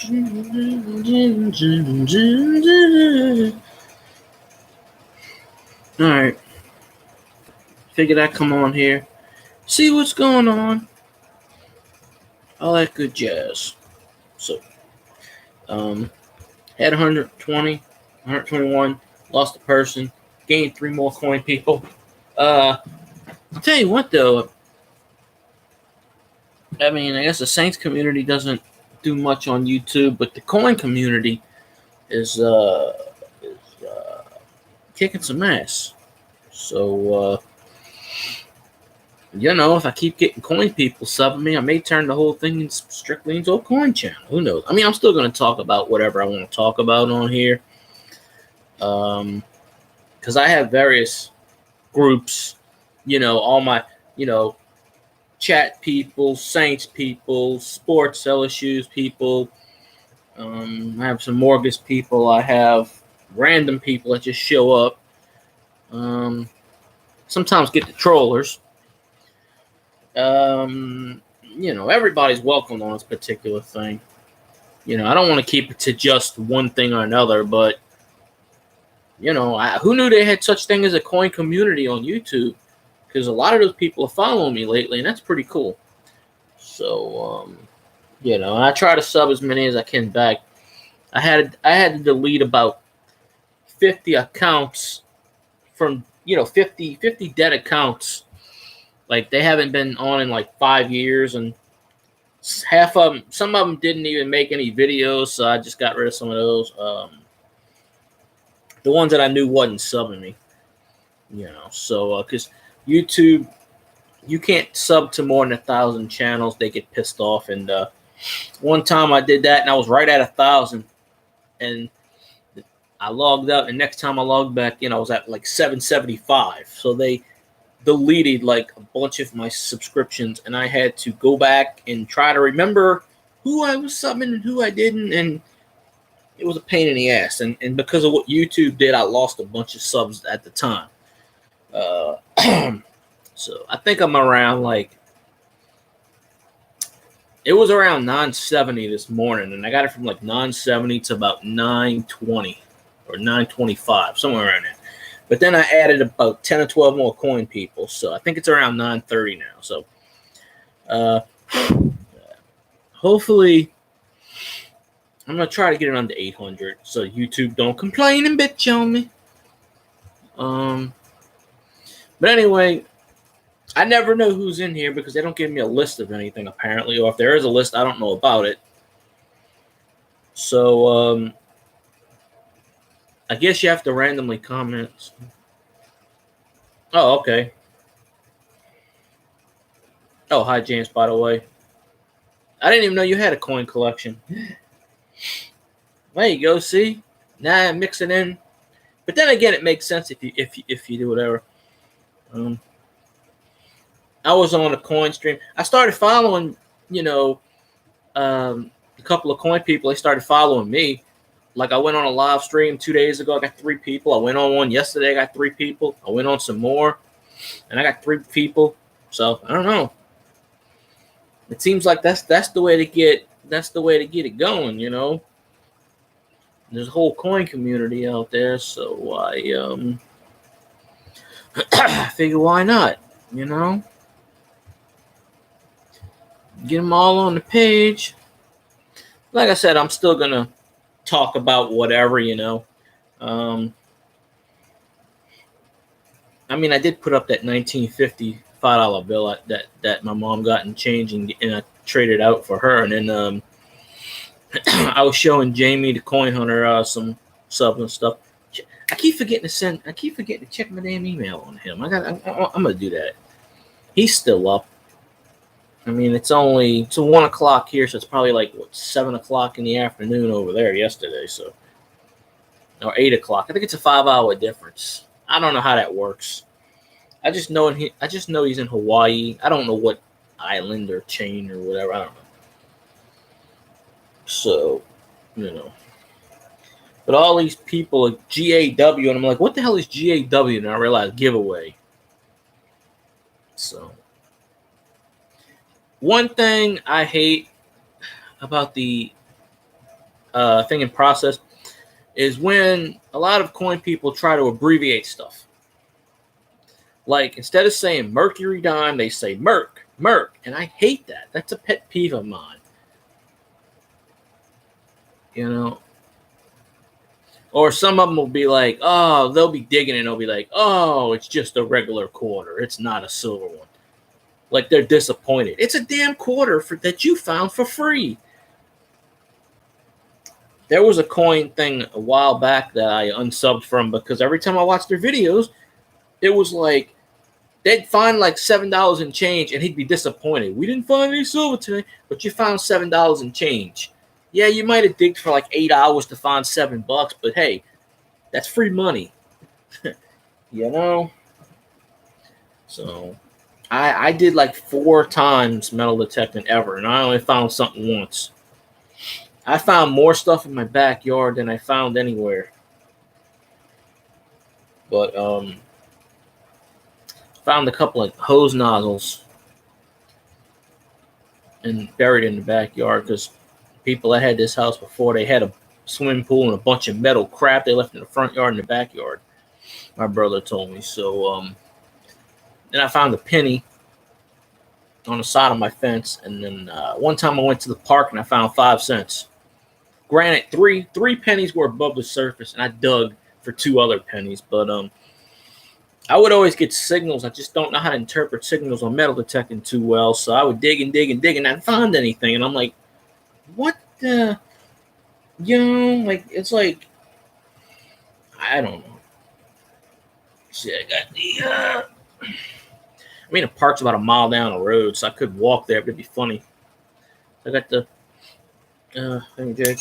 All right. Figured I'd come on here, see what's going on. All that good jazz. So, had 120, 121, lost a person, gained 3 more coin people. I'll tell you what though. I mean, I guess the Saints community doesn't do much on YouTube, but the coin community is kicking some ass. So, if I keep getting coin people subbing me, I may turn the whole thing strictly into a coin channel. Who knows? I mean, I'm still going to talk about whatever I want to talk about on here. Because I have various groups, all my, chat people, Saints people, sports LSU's people. I have some mortgage people. I have random people that just show up. Sometimes get the trollers. Everybody's welcome on this particular thing. I don't want to keep it to just one thing or another, but who knew they had such thing as a coin community on YouTube? Because a lot of those people are following me lately, and that's pretty cool. So, I try to sub as many as I can back. I had to delete about 50 accounts from 50 dead accounts. Like they haven't been on in like 5 years, and some of them didn't even make any videos, so I just got rid of some of those. The ones that I knew wasn't subbing me, so because YouTube, you can't sub to more than 1,000 channels. They get pissed off. And one time I did that, and I was right at 1,000, and I logged out. And next time I logged back in, I was at like 775. So they deleted like a bunch of my subscriptions, and I had to go back and try to remember who I was subbing and who I didn't, and it was a pain in the ass. And because of what YouTube did, I lost a bunch of subs at the time. So I think I'm around it was around 970 this morning, and I got it from like 970 to about 920 or 925, somewhere around there. But then I added about 10 or 12 more coin people, so I think it's around 930 now. So hopefully I'm going to try to get it under 800 so YouTube don't complain and bitch on me. But anyway, I never know who's in here because they don't give me a list of anything, apparently. Or if there is a list, I don't know about it. So, I guess you have to randomly comment. Oh, okay. Oh, hi, James, by the way. I didn't even know you had a coin collection. There you go, see? Now I mix it in. But then again, it makes sense if you do whatever. I was on a coin stream. I started following, a couple of coin people. They started following me. Like I went on a live stream 2 days ago. I got 3 people. I went on one yesterday. I got 3 people. I went on some more, and I got 3 people. So I don't know. It seems like that's the way to get it going. There's a whole coin community out there, so I figure why not? Get them all on the page. Like I said, I'm still gonna talk about whatever. I mean, I did put up that 1950 $5 bill that my mom got in change, and I traded out for her. And then I was showing Jamie the coin hunter some stuff and stuff. I keep forgetting to check my damn email on him. I'm gonna do that. He's still up. I mean, it's 1 o'clock here, so it's probably like 7 o'clock in the afternoon over there yesterday. So, or 8 o'clock. I think it's a 5-hour difference. I don't know how that works. I just know he's in Hawaii. I don't know what island or chain or whatever. I don't know. So, But all these people are GAW, and I'm like, what the hell is GAW? And I realized giveaway. So, one thing I hate about the thing in process is when a lot of coin people try to abbreviate stuff. Like, instead of saying Mercury dime, they say Merc, and I hate that. That's a pet peeve of mine. You know? Or some of them will be like, oh, they'll be digging and they'll be like, oh, it's just a regular quarter. It's not a silver one. Like, they're disappointed. It's a damn quarter that you found for free. There was a coin thing a while back that I unsubbed from because every time I watched their videos, it was like they'd find like $7 in change and he'd be disappointed. We didn't find any silver today, but you found $7 in change. Yeah, you might have digged for like 8 hours to find $7, but hey, that's free money. You know? So I did like 4 times metal detecting ever, and I only found something once. I found more stuff in my backyard than I found anywhere. But found a couple of hose nozzles and buried in the backyard because people that had this house before, they had a swimming pool and a bunch of metal crap they left in the front yard and the backyard. My brother told me. So then I found a penny on the side of my fence, and then one time I went to the park and I found 5 cents. Granted, three pennies were above the surface, and I dug for 2 other pennies. But I would always get signals. I just don't know how to interpret signals on metal detecting too well. So I would dig and dig and dig, and I didn't find anything. And I'm like, what the? You know, like, it's like, I don't know. See, I got the. I mean, the park's about a mile down the road, so I could walk there, but it'd be funny. I got the. Thank you, Jake.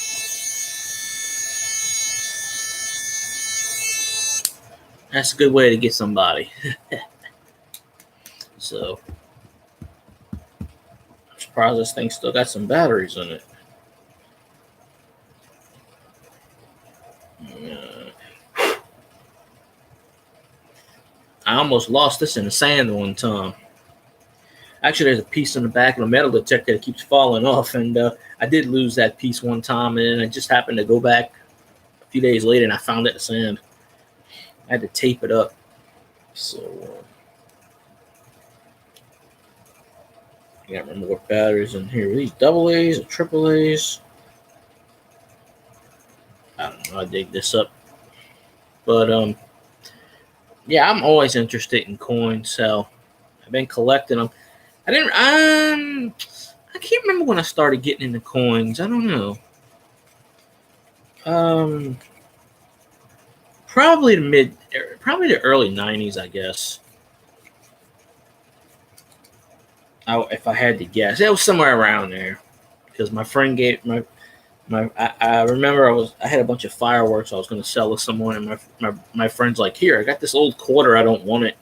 That's a good way to get somebody. So, I'm surprised this thing still got some batteries in it. I almost lost this in the sand one time. Actually, there's a piece in the back of a metal detector that keeps falling off, and I did lose that piece one time, and I just happened to go back a few days later, and I found it in the sand. I had to tape it up. So, I can't remember what batteries in here. Are these AA's or AAA's? I don't know. I dig this up. But, yeah, I'm always interested in coins, so I've been collecting them. I can't remember when I started getting into coins. I don't know. Probably the early 90s, I guess. If I had to guess, it was somewhere around there, because my friend gave I remember I had a bunch of fireworks I was going to sell to someone, and my friend's like, here, I got this old quarter, I don't want it.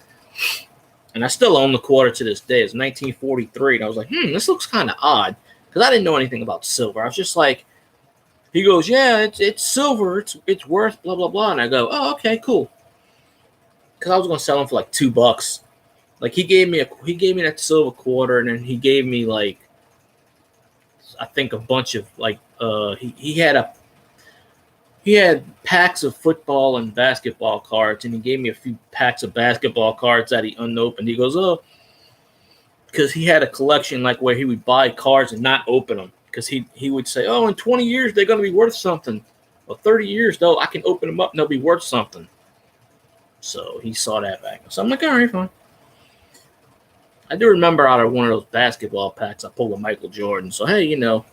And I still own the quarter to this day. It's 1943. And I was like, this looks kind of odd. Because I didn't know anything about silver. I was just like, he goes, yeah, it's silver. It's worth blah, blah, blah. And I go, oh, okay, cool. Because I was going to sell them for like $2. Like, he gave me that silver quarter. And then he gave me like, I think a bunch of like, he had packs of football and basketball cards, and he gave me a few packs of basketball cards that he unopened. He goes, oh, because he had a collection like where he would buy cards and not open them, because he would say, oh, in 20 years, they're going to be worth something. Well, 30 years, though, I can open them up and they'll be worth something. So he saw that back. So I'm like, all right, fine. I do remember out of one of those basketball packs, I pulled a Michael Jordan. So, hey, you know,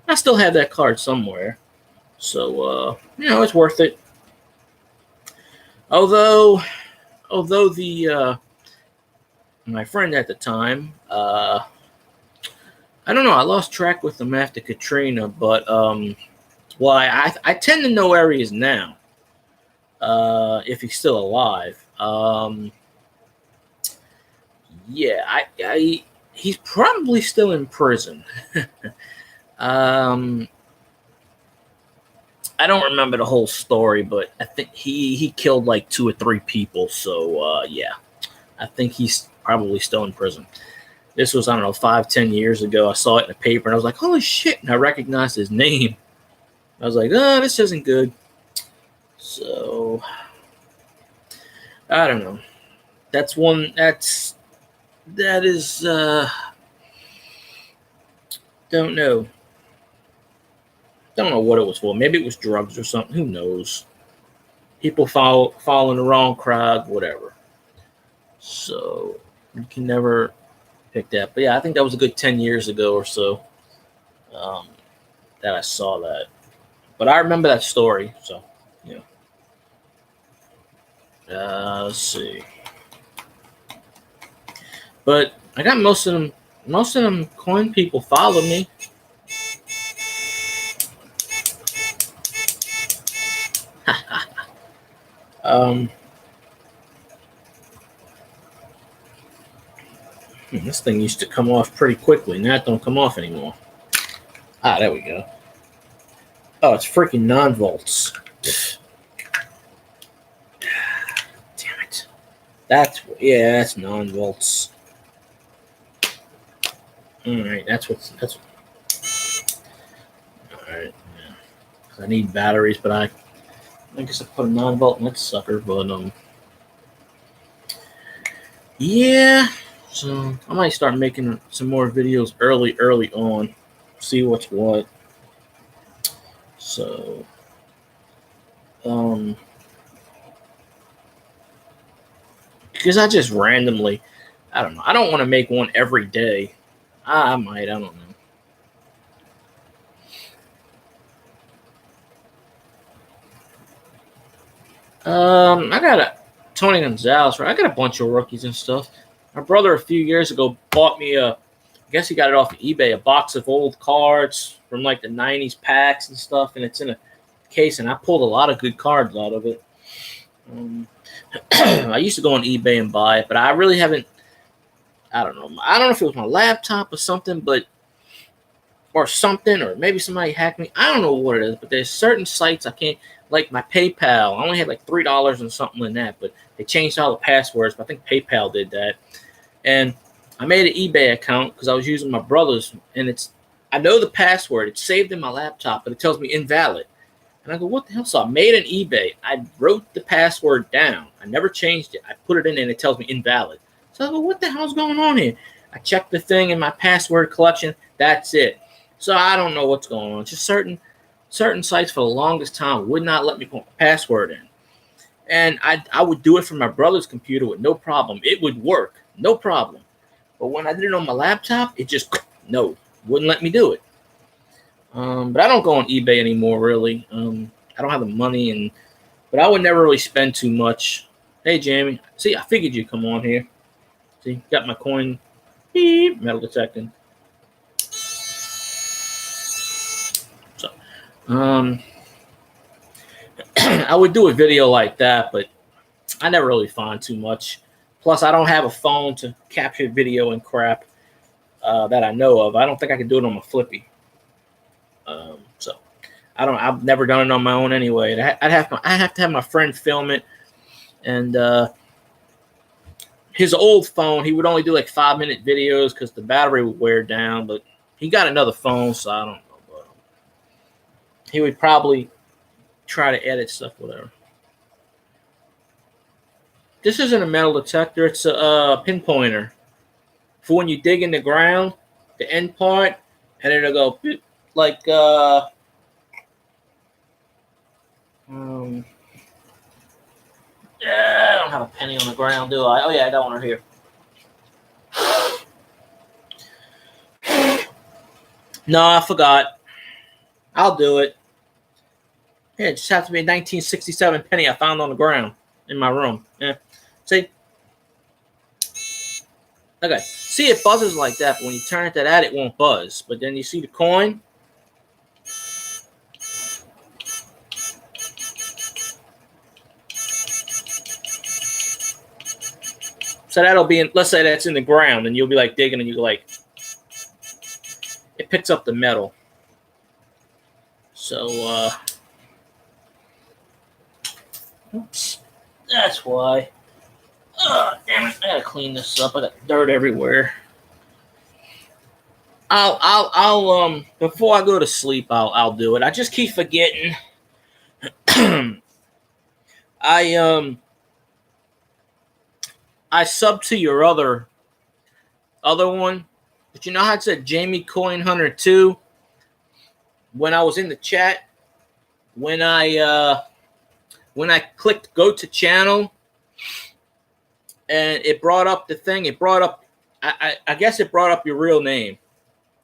I still have that card somewhere. So, you know, it's worth it. Although the my friend at the time, I don't know, I lost track with him after Katrina, but well, I tend to know where he is now, if he's still alive. Yeah, he's probably still in prison. I don't remember the whole story, but I think he killed like 2 or 3 people. So, yeah, I think he's probably still in prison. This was, I don't know, 5-10 years ago. I saw it in the paper, and I was like, holy shit, and I recognized his name. I was like, oh, this isn't good. So I don't know. That's one. That is. Don't know. Don't know what it was for. Maybe it was drugs or something. Who knows? People fall in the wrong crowd, whatever. So you can never pick that. But yeah, I think that was a good 10 years ago or so um, that I saw that. But I remember that story. So yeah. Let's see. But I got most of them. Most of them coin people follow me. um, this thing used to come off pretty quickly. Now it don't come off anymore. Ah, there we go. Oh, it's freaking non-volts. Damn it. That's non-volts. All right, that's. All right. Yeah. I need batteries, but I guess I put a non-volt in that sucker. But yeah. So I might start making some more videos early on. See what's what. So um, because I just randomly, I don't know. I don't want to make one every day. I might. I don't know. I got a Tony Gonzalez. Right, I got a bunch of rookies and stuff. My brother a few years ago bought me I guess he got it off of eBay, a box of old cards from like the '90s packs and stuff, and it's in a case. And I pulled a lot of good cards out of it. I used to go on eBay and buy it, but I really haven't. I don't know. I don't know if it was my laptop or something, or maybe somebody hacked me. I don't know what it is, but there's certain sites I can't, like my PayPal. I only had like $3 and something in that, but they changed all the passwords. But I think PayPal did that, and I made an eBay account because I was using my brother's, and I know the password. It's saved in my laptop, but it tells me invalid. And I go, what the hell? So I made an eBay. I wrote the password down. I never changed it. I put it in and it tells me invalid. So I go, what the hell's going on here? I checked the thing in my password collection. That's it. So I don't know what's going on. Just certain sites for the longest time would not let me put my password in. And I would do it from my brother's computer with no problem. It would work. No problem. But when I did it on my laptop, it just, no, wouldn't let me do it. But I don't go on eBay anymore, really. I don't have the money, but I would never really spend too much. Hey, Jamie. See, I figured you'd come on here. See, got my coin. Beep, metal detecting. So, I would do a video like that, but I never really find too much. Plus, I don't have a phone to capture video and crap that I know of. I don't think I can do it on my Flippy. So I've never done it on my own anyway. I have to have my friend film it, and his old phone, he would only do like 5-minute videos because the battery would wear down. But he got another phone, so I don't know. But he would probably try to edit stuff, whatever. This isn't a metal detector; it's a pinpointer for when you dig in the ground, the end part, and it'll go like. Yeah, I don't have a penny on the ground, do I? Oh yeah, I got one right here. No, I forgot. I'll do it. Yeah, it just has to be a 1967 penny I found on the ground in my room. Yeah. See? Okay. See, it buzzes like that, but when you turn it to that, it won't buzz. But then you see the coin. So that'll be let's say that's in the ground, and you'll be like digging, and you like, it picks up the metal. So, oops, that's why. Damn it, I gotta clean this up. I got dirt everywhere. I'll before I go to sleep, I'll do it. I just keep forgetting. I I sub to your other one, but you know how it said Jamie Coin Hunter 2 when I was in the chat when I clicked go to channel and it brought up the thing. It brought up I guess it brought up your real name,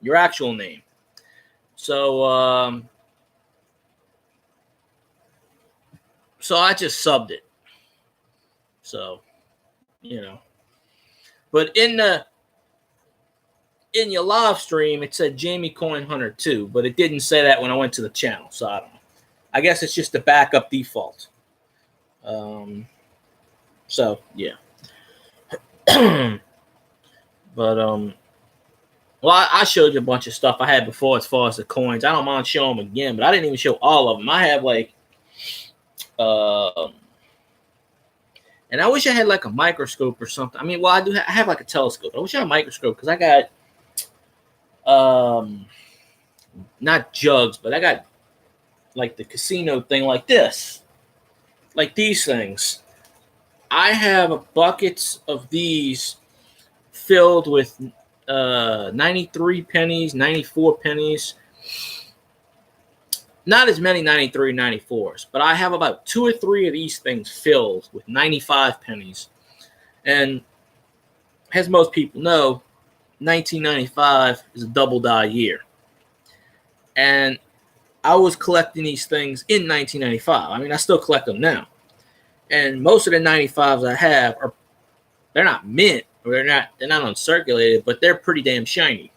your actual name. So so I just subbed it. So, you know. But in your live stream, it said Jamie Coin Hunter 2, but it didn't say that when I went to the channel. So I don't know. I guess it's just the backup default. So yeah. But well, I showed you a bunch of stuff I had before as far as the coins. I don't mind showing them again, but I didn't even show all of them. I have like and I wish I had like a microscope or something. I mean, well, I have like a telescope. I wish I had a microscope because I got not jugs, but I got like the casino thing like this. Like these things. I have buckets of these filled with 93 pennies, 94 pennies. Not as many 93, 94s, but I have about 2 or 3 of these things filled with 95 pennies. And as most people know, 1995 is a double die year. And I was collecting these things in 1995. I mean, I still collect them now. And most of the 95s I have they're not mint, or they're not uncirculated, but they're pretty damn shiny.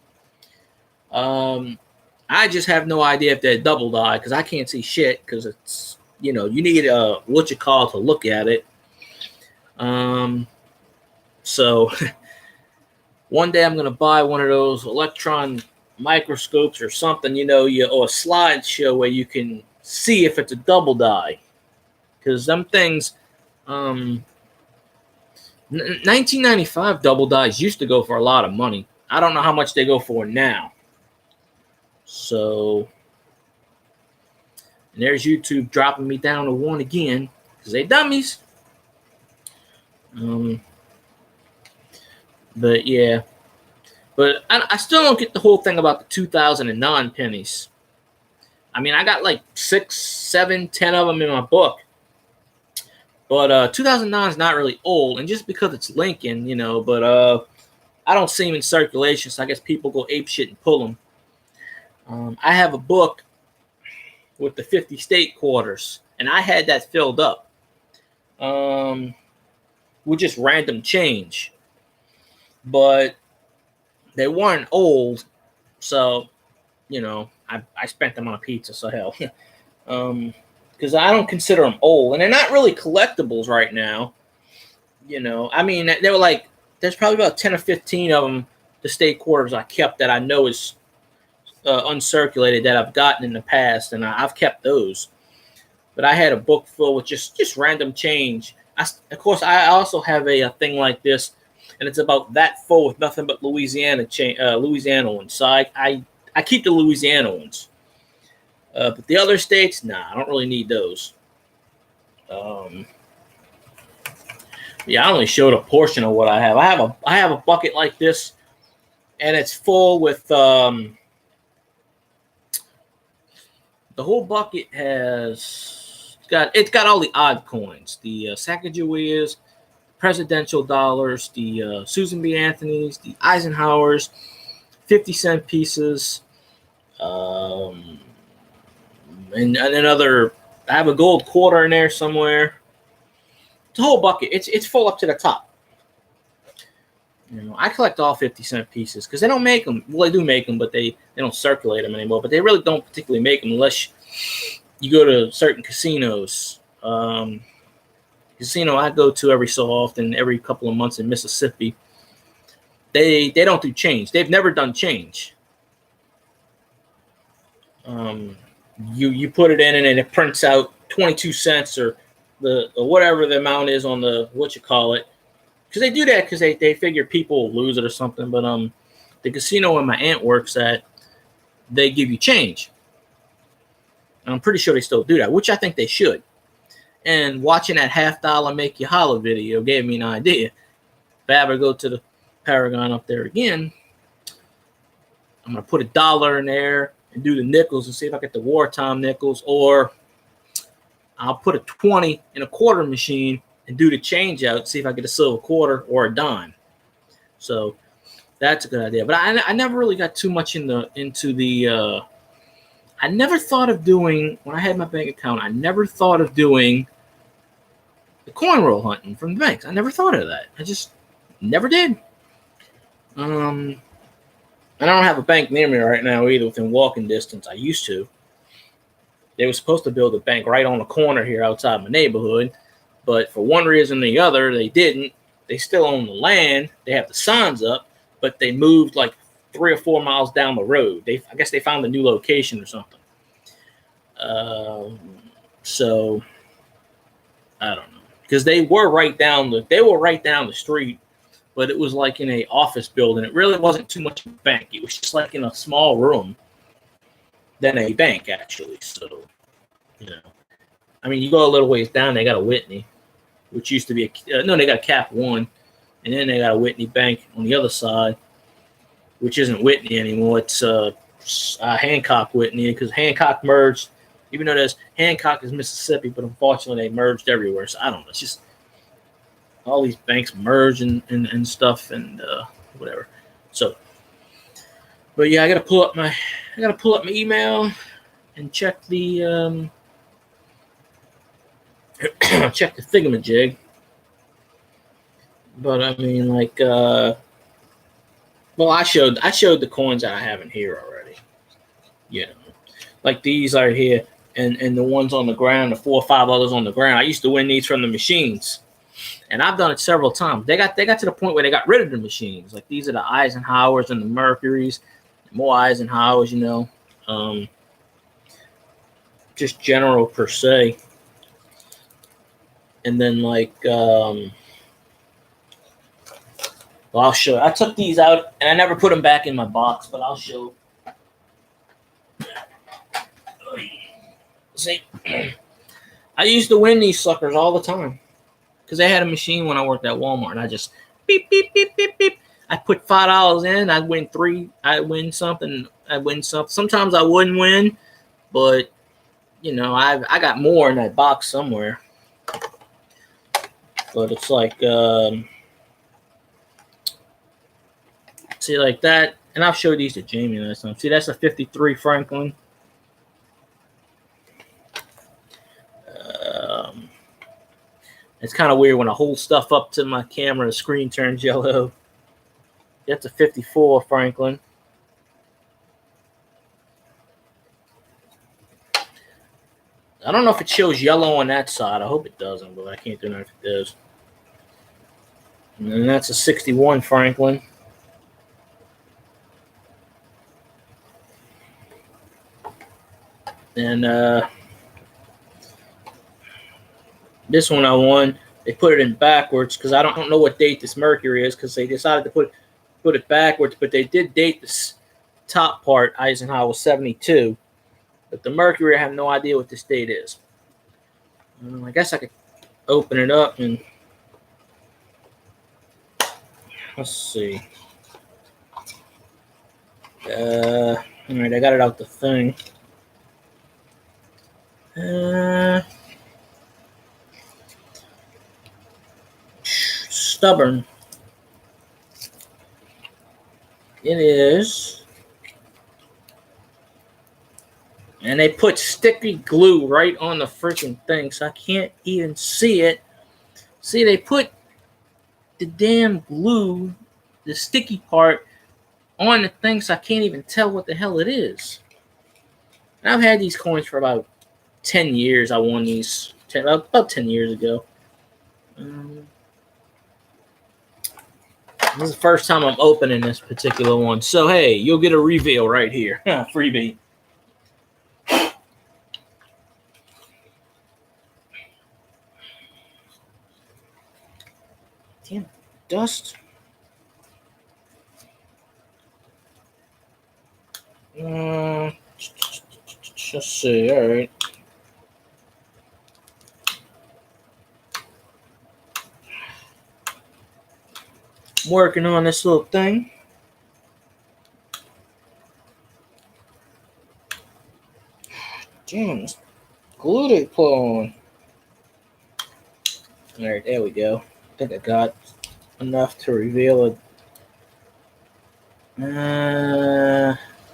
I just have no idea if they're double die because I can't see shit because it's, you need a to look at it. So one day I'm gonna buy one of those electron microscopes or something, or a slideshow where you can see if it's a double die. Because them things, 1995 double dies used to go for a lot of money. I don't know how much they go for now. So, and there's YouTube dropping me down to 1 again because they dummies. But yeah, but I still don't get the whole thing about the 2009 pennies. I mean, I got like 6, 7, 10 of them in my book. But 2009 is not really old, and just because it's Lincoln, but I don't see them in circulation, so I guess people go apeshit and pull them. I have a book with the 50 state quarters, and I had that filled up with just random change. But they weren't old, so, I spent them on a pizza, so hell. Because I don't consider them old, and they're not really collectibles right now. I mean, they were like, there's probably about 10 or 15 of them, the state quarters I kept that I know is uncirculated that I've gotten in the past, and I've kept those. But I had a book full with just random change. Of course, I also have a thing like this, and it's about that full with nothing but Louisiana ones. So I keep the Louisiana ones. But the other states, nah, I don't really need those. Yeah, I only showed a portion of what I have. I have a bucket like this, and it's full with the whole bucket has it's got all the odd coins, the Sacagaweas, presidential dollars, the Susan B. Anthony's, the Eisenhowers, 50-cent pieces, and another. I have a gold quarter in there somewhere. It's a whole bucket. It's full up to the top. I collect all 50-cent pieces because they don't make them. Well, they do make them, but they don't circulate them anymore. But they really don't particularly make them unless you go to certain casinos. Casino I go to every so often, every couple of months in Mississippi. They don't do change. They've never done change. You put it in and it prints out 22 cents or whatever the amount is on the because they do that because they figure people will lose it or something. But the casino where my aunt works at, they give you change. And I'm pretty sure they still do that, which I think they should. And watching that $50 make you holler video gave me an idea. If I ever go to the Paragon up there again, I'm going to put $1 in there and do the nickels and see if I get the wartime nickels, or I'll put a 20 in a quarter machine and do the change out, see if I get a silver quarter or a dime. So that's a good idea. But I never really got too much into the I never thought of doing, when I had my bank account, I never thought of doing the coin roll hunting from the banks. I never thought of that. I just never did. I don't have a bank near me right now either, within walking distance. I used to. They were supposed to build a bank right on the corner here outside my neighborhood, but for one reason or the other, they didn't. They still own the land. They have the signs up, but they moved like 3 or 4 miles down the road. I guess they found a new location or something. So I don't know, because they were right down the street, but it was like in a office building. It really wasn't too much of a bank. It was just like in a small room than a bank, actually. So, you know, I mean, you go a little ways down, they got a Whitney, which used to be they got a Cap One, and then they got a Whitney Bank on the other side, which isn't Whitney anymore. It's Hancock Whitney, because Hancock merged. Even though Hancock is Mississippi, but unfortunately they merged everywhere. So I don't know. It's just all these banks merge and stuff and whatever. So, but yeah, I gotta pull up my email and check the check the thingamajig. But I mean, like, well, I showed the coins that I have in here already. You know, like these are here, and the ones on the ground, the 4 or 5 others on the ground. I used to win these from the machines, and I've done it several times. They got to the point where they got rid of the machines. Like these are the Eisenhowers and the Mercuries, more Eisenhowers, you know, just general per se. And then like, well, I'll show. I took these out and I never put them back in my box, but I'll show. See, I used to win these suckers all the time because I had a machine when I worked at Walmart, and I just beep beep beep beep beep. I put $5 in, I'd win 3. I'd win something. Sometimes I wouldn't win, but you know, I got more in that box somewhere. But it's like, see, like that, and I'll show these to Jamie last time. See, that's a 53 Franklin. It's kind of weird when I hold stuff up to my camera, the screen turns yellow. That's a 54 Franklin. I don't know if it shows yellow on that side. I hope it doesn't, but I can't do that if it does. And then that's a 61 Franklin. And this one I won. They put it in backwards because I don't know what date this Mercury is, because they decided to put it backwards, but they did date this top part, Eisenhower 72. But the Mercury, I have no idea what this date is. I guess I could open it up and let's see. All right, I got it out the thing. Stubborn. It is. And they put sticky glue right on the freaking thing, so I can't even see it. See, they put the damn glue, the sticky part, on the thing, so I can't even tell what the hell it is. And I've had these coins for about 10 years. I won these about 10 years ago. This is the first time I'm opening this particular one. So, hey, you'll get a reveal right here. Freebie. Damn, dust. Let's see. All right. I'm working on this little thing. Damn, this glue they put on. All right, there we go. I think I got enough to reveal it.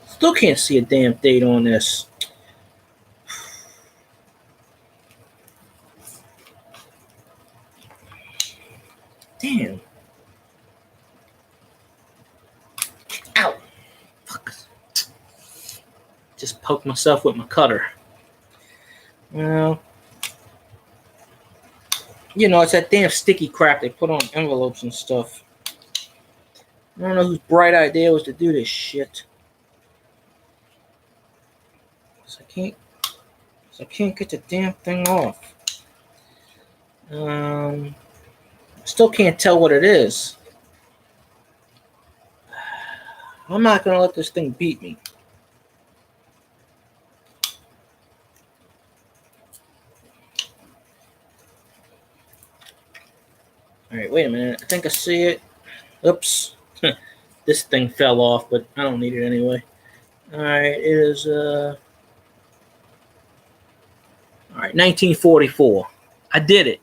Still can't see a damn date on this. Damn. Ow. Fuck. Just poked myself with my cutter. Well, you know, it's that damn sticky crap they put on envelopes and stuff. I don't know whose bright idea was to do this shit. So I can't get the damn thing off. Still can't tell what it is. I'm not gonna let this thing beat me. All right, wait a minute. I think I see it. Oops. This thing fell off, but I don't need it anyway. All right, it is all right, 1944. I did it.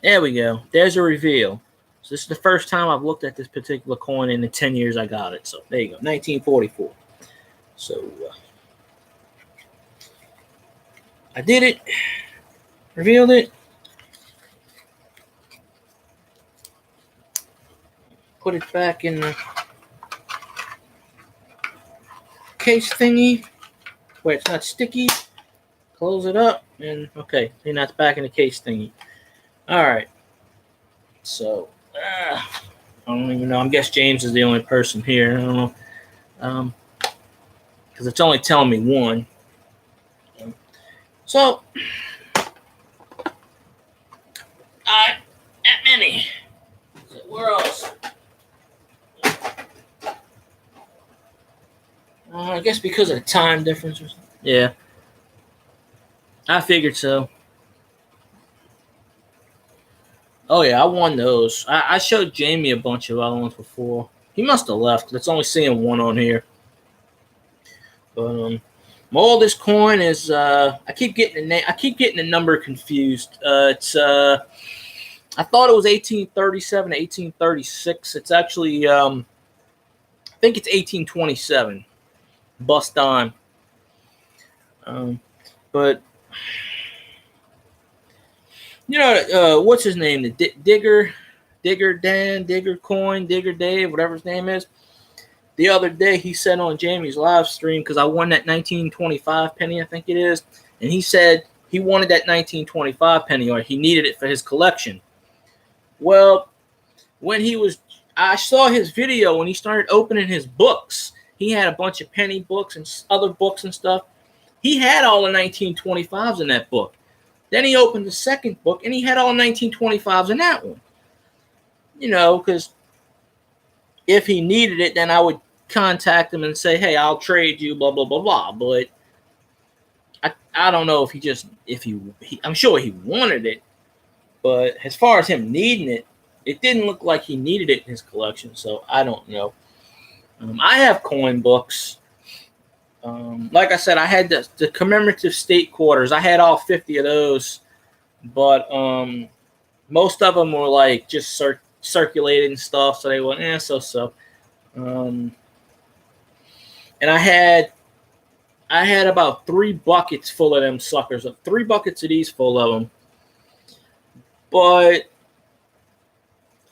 There we go. There's a reveal. So this is the first time I've looked at this particular coin in the 10 years I got it. So there you go, 1944. So I did it. Revealed it. Put it back in the case thingy where it's not sticky. Close it up, and okay, then that's back in the case thingy. All right. So I don't even know. I guess James is the only person here. I don't know, because it's only telling me one. So that many. Where else? I guess because of the time difference or something. Yeah. I figured so. Oh, yeah, I won those. I showed Jamie a bunch of other ones before. He must have left, because it's only seeing one on here. But my oldest coin is I keep getting the number confused. It's I thought it was 1837 to 1836. It's actually I think it's 1827. Bust dime. But you know, what's his name? The Digger Coin, Digger Dave, whatever his name is. The other day, he said on Jamie's live stream, because I won that 1925 penny, I think it is, and he said he wanted that 1925 penny, or he needed it for his collection. Well, I saw his video when he started opening his books. He had a bunch of penny books and other books and stuff. He had all the 1925s in that book. Then he opened the second book, and he had all 1925s in that one. You know, because if he needed it, then I would contact him and say, hey, I'll trade you, blah, blah, blah, blah. But I don't know if I'm sure he wanted it. But as far as him needing it, it didn't look like he needed it in his collection. So I don't know. I have coin books. Like I said, I had the commemorative state quarters. I had all 50 of those, but most of them were like just circulated and stuff, so they went so. And I had about 3 buckets full of them suckers. 3 buckets of these full of them. But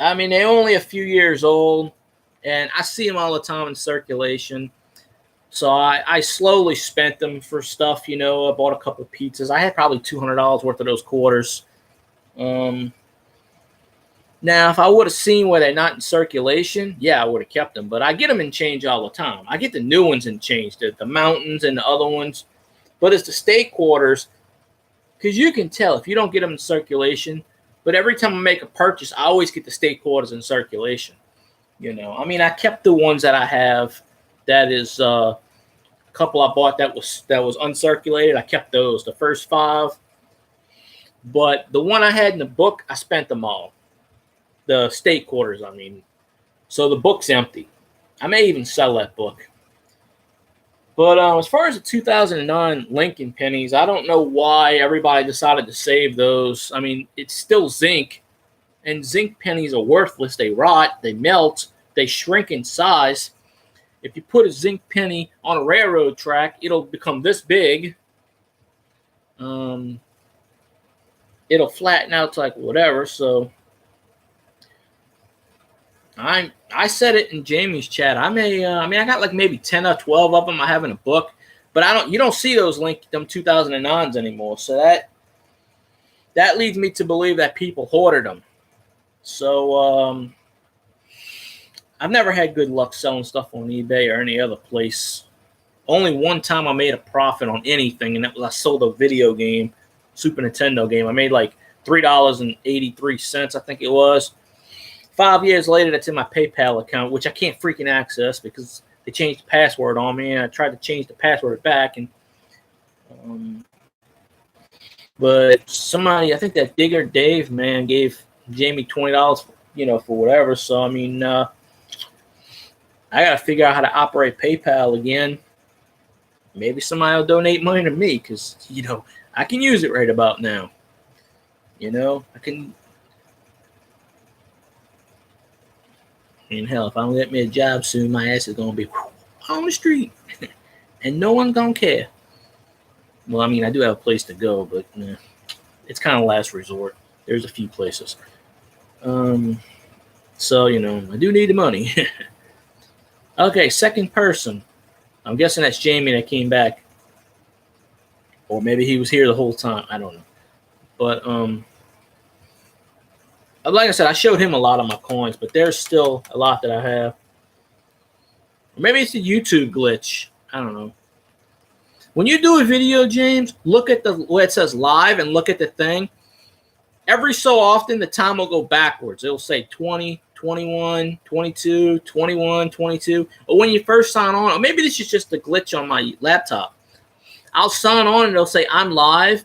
I mean, they're only a few years old, and I see them all the time in circulation. So I slowly spent them for stuff, you know. I bought a couple of pizzas. I had probably $200 worth of those quarters. Now, if I would have seen where they're not in circulation, yeah, I would have kept them. But I get them in change all the time. I get the new ones in change, the mountains and the other ones. But it's the state quarters, because you can tell if you don't get them in circulation. But every time I make a purchase, I always get the state quarters in circulation. You know, I mean, I kept the ones that I have that is a couple I bought that was uncirculated. I kept those, the first 5. But the one I had in the book, I spent them all. The state quarters, I mean. So the book's empty. I may even sell that book. But as far as the 2009 Lincoln pennies, I don't know why everybody decided to save those. I mean, it's still zinc, and zinc pennies are worthless. They rot, they melt, they shrink in size. If you put a zinc penny on a railroad track, it'll become this big. It'll flatten out to like whatever. So I said it in Jamie's chat. I may, I got like maybe 10 or 12 of them I have in a book, but you don't see them 2009s anymore. So that leads me to believe that people hoarded them. So I've never had good luck selling stuff on eBay or any other place. Only one time I made a profit on anything, and that was I sold a video game, Super Nintendo game. I made like $3.83, I think it was. 5 years later, that's in my PayPal account, which I can't freaking access because they changed the password on me, and I tried to change the password back. And but somebody, I think that Digger Dave man gave Jamie $20, for whatever. So I mean, I gotta figure out how to operate PayPal again. Maybe somebody will donate money to me because I can use it right about now. I can. And hell, if I don't get me a job soon, my ass is going to be on the street. And no one's going to care. Well, I mean, I do have a place to go, but it's kind of last resort. There's a few places. So, I do need the money. Okay, second person. I'm guessing that's Jamie that came back. Or maybe he was here the whole time. I don't know. But, like I said, I showed him a lot of my coins, but there's still a lot that I have. Or maybe it's a YouTube glitch. I don't know. When you do a video, James, look at where it says live and look at the thing. Every so often, the time will go backwards. It'll say 20, 21, 22, 21, 22. Or when you first sign on, or maybe this is just a glitch on my laptop. I'll sign on and it'll say I'm live.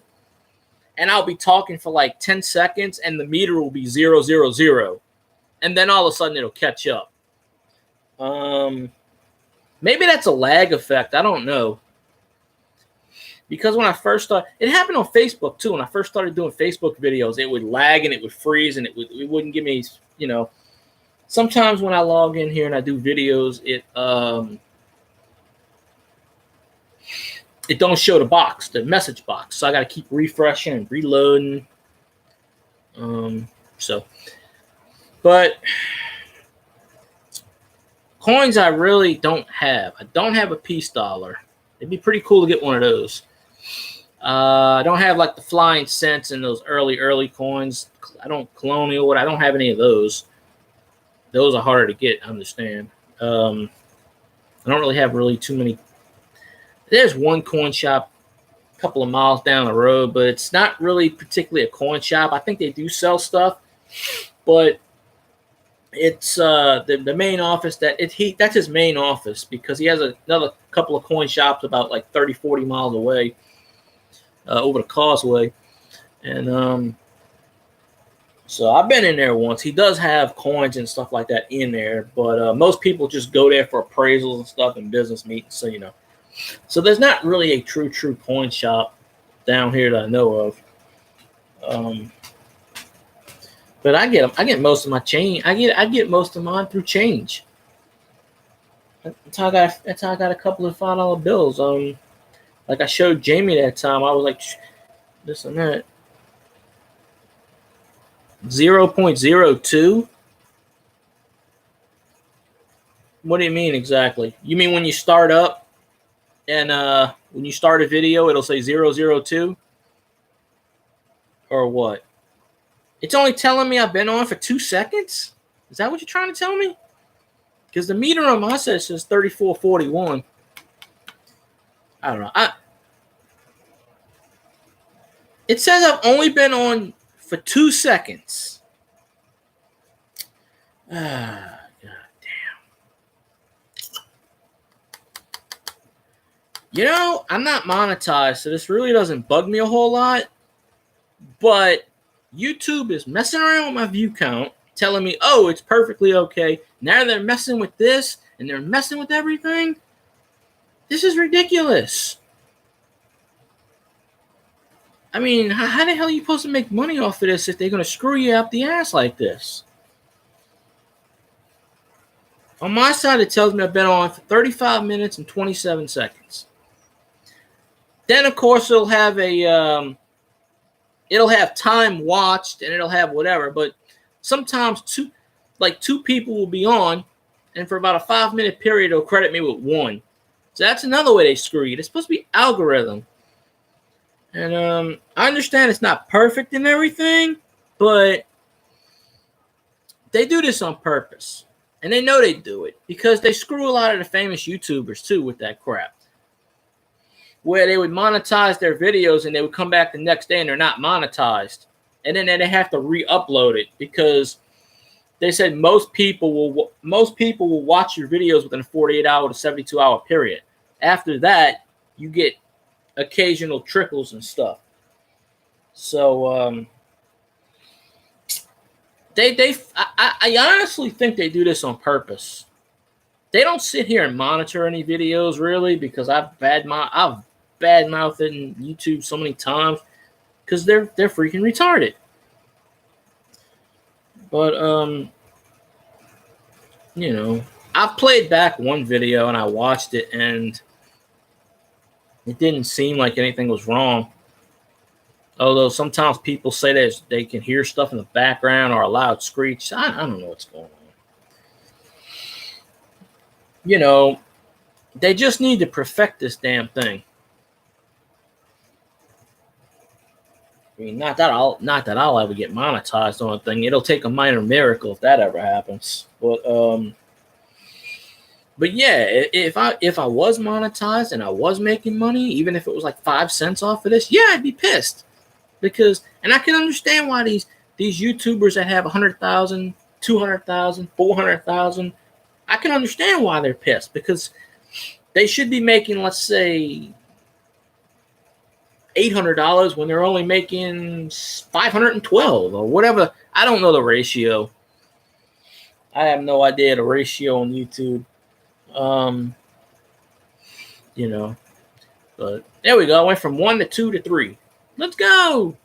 And I'll be talking for like 10 seconds, and the meter will be 0, 0, 0. And then all of a sudden, it'll catch up. Maybe that's a lag effect. I don't know. Because when I first started, it happened on Facebook too. When I first started doing Facebook videos, it would lag and it would freeze, and it wouldn't give me, Sometimes when I log in here and I do videos, it don't show the message box. So I got to keep refreshing and reloading. But coins I really don't have. I don't have a peace dollar. It'd be pretty cool to get one of those. I don't have like the flying cents and those early coins. I don't colonial. I don't have any of those. Those are harder to get, I understand. I don't really have too many. There's one coin shop a couple of miles down the road, but it's not really particularly a coin shop. I think they do sell stuff, but it's the main office that's his main office because he has another couple of coin shops about like 30, 40 miles away over the causeway. And so I've been in there once. He does have coins and stuff like that in there, but most people just go there for appraisals and stuff and business meetings, so So there's not really a true coin shop down here that I know of. But I get most of my change. I get most of mine through change. That's how I got a couple of $5 bills. Like I showed Jamie that time. I was like, this and that. 0.02. What do you mean exactly? You mean when you start up? And when you start a video, it'll say 002? Or what? It's only telling me I've been on for 2 seconds? Is that what you're trying to tell me? Because the meter on my set says 3441. I don't know. It says I've only been on for 2 seconds. God damn. I'm not monetized, so this really doesn't bug me a whole lot. But YouTube is messing around with my view count, telling me, oh, it's perfectly okay. Now they're messing with this, and they're messing with everything. This is ridiculous. I mean, how the hell are you supposed to make money off of this if they're going to screw you up the ass like this? On my side, it tells me I've been on for 35 minutes and 27 seconds. Then, of course, it'll have time watched and it'll have whatever. But sometimes two people will be on, and for about a 5-minute period, it'll credit me with one. So that's another way they screw you. It's supposed to be algorithm. And I understand it's not perfect and everything, but they do this on purpose. And they know they do it because they screw a lot of the famous YouTubers too with that crap. Where they would monetize their videos and they would come back the next day and they're not monetized. And then they have to re-upload it because they said most people will watch your videos within a 48-hour to 72-hour period. After that, you get occasional trickles and stuff. So I honestly think they do this on purpose. They don't sit here and monitor any videos really because I've badmouthed it in YouTube so many times because they're freaking retarded. But I played back one video and I watched it and it didn't seem like anything was wrong. Although sometimes people say that they can hear stuff in the background or a loud screech. I don't know what's going on. They just need to perfect this damn thing. I mean, not that I'll ever get monetized on a thing. It'll take a minor miracle if that ever happens. But yeah, if I was monetized and I was making money, even if it was like 5 cents off of this, yeah, I'd be pissed. And I can understand why these YouTubers that have 100,000, 200,000, 400,000, I can understand why they're pissed because they should be making, let's say, $800 when they're only making $512 or whatever. I don't know the ratio. I have no idea the ratio on YouTube. But there we go. I went from 1 to 2 to 3. Let's go.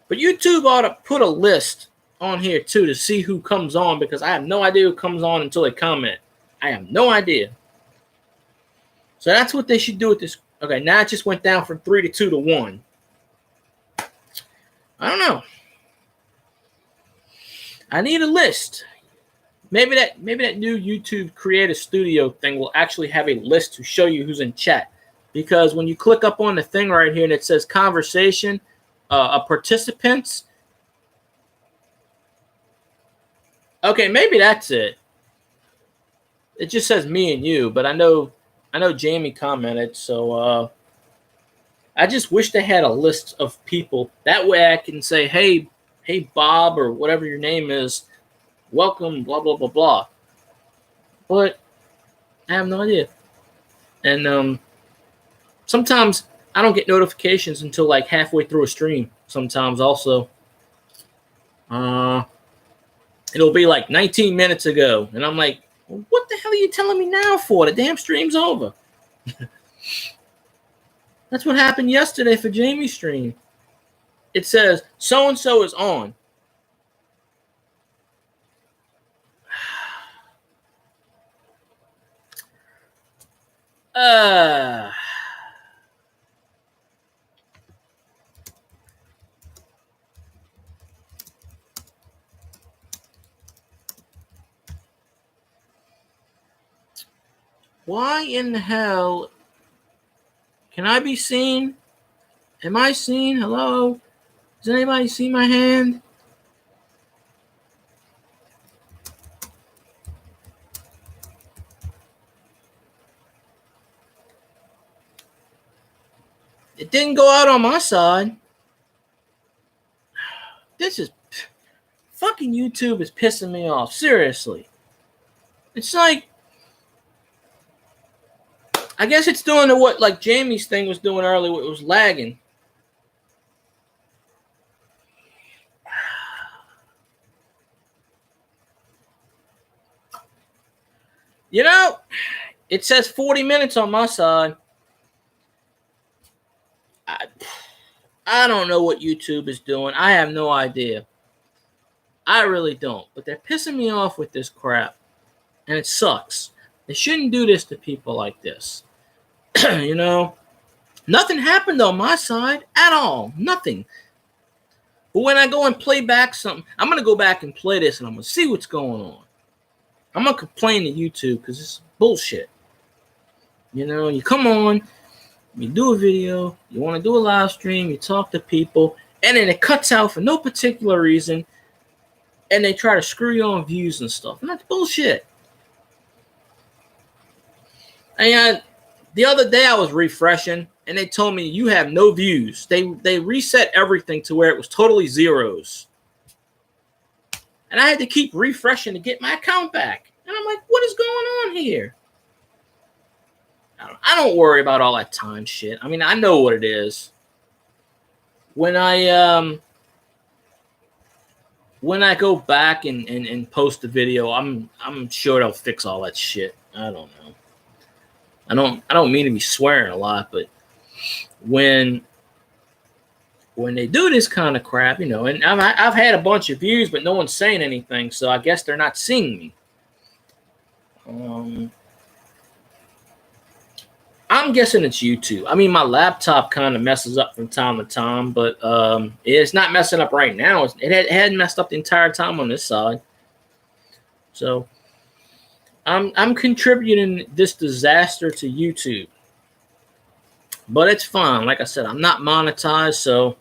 But YouTube ought to put a list on here too to see who comes on because I have no idea who comes on until they comment. I have no idea. So that's what they should do with this. Okay, now it just went down from 3 to 2 to 1. I don't know. I need a list. Maybe that new YouTube Creator Studio thing will actually have a list to show you who's in chat. Because when you click up on the thing right here and it says conversation, participants. Okay, maybe that's it. It just says me and you, but I know Jamie commented, so I just wish they had a list of people. That way I can say, hey Bob or whatever your name is, welcome, blah blah blah blah. But I have no idea. And sometimes I don't get notifications until like halfway through a stream. Sometimes also. It'll be like 19 minutes ago. And I'm like, well, what the hell are you telling me now for? The damn stream's over. That's what happened yesterday for Jamie's stream. It says, so-and-so is on. Why in the hell can I be seen? Am I seen? Hello? Does anybody see my hand? It didn't go out on my side. This is fucking YouTube is pissing me off. Seriously. It's like I guess it's doing what like Jamie's thing was doing earlier. It was lagging. You know, it says 40 minutes on my side. I don't know what YouTube is doing. I have no idea. I really don't. But they're pissing me off with this crap. And it sucks. They shouldn't do this to people like this. You know? Nothing happened on my side at all. Nothing. But when I go and play back something, I'm going to go back and play this and I'm going to see what's going on. I'm going to complain to YouTube because it's bullshit. You know, you come on, you do a video, you want to do a live stream, you talk to people, and then it cuts out for no particular reason, and they try to screw you on views and stuff. And that's bullshit. And the other day I was refreshing, and they told me you have no views. They reset everything to where it was totally zeros. And I had to keep refreshing to get my account back. And I'm like, what is going on here? I don't worry about all that time shit. I mean, I know what it is. When I go back and post a video, I'm sure they'll fix all that shit. I don't know. I don't mean to be swearing a lot, but when they do this kind of crap, you know, and I've had a bunch of views, but no one's saying anything, so I guess they're not seeing me. I'm guessing it's YouTube. I mean, my laptop kind of messes up from time to time, but it's not messing up right now. It hadn't messed up the entire time on this side. So I'm contributing this disaster to YouTube. But it's fine. Like I said, I'm not monetized, so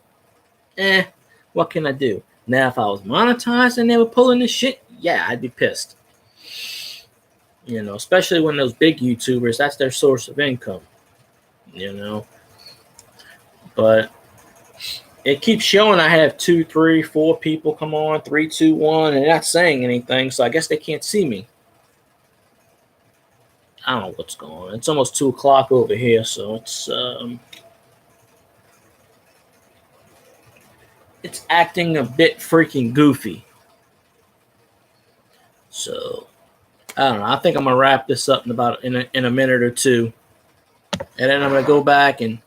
what can I do? Now, if I was monetized and they were pulling this shit, yeah, I'd be pissed. You know, especially when those big YouTubers, that's their source of income. You know. But it keeps showing I have 2, 3, 4 people come on, 3, 2, 1, and they're not saying anything, so I guess they can't see me. I don't know what's going on. It's almost 2 o'clock over here, so it's acting a bit freaking goofy. So I don't know. I think I'm gonna wrap this up in a minute or two, and then I'm gonna go back and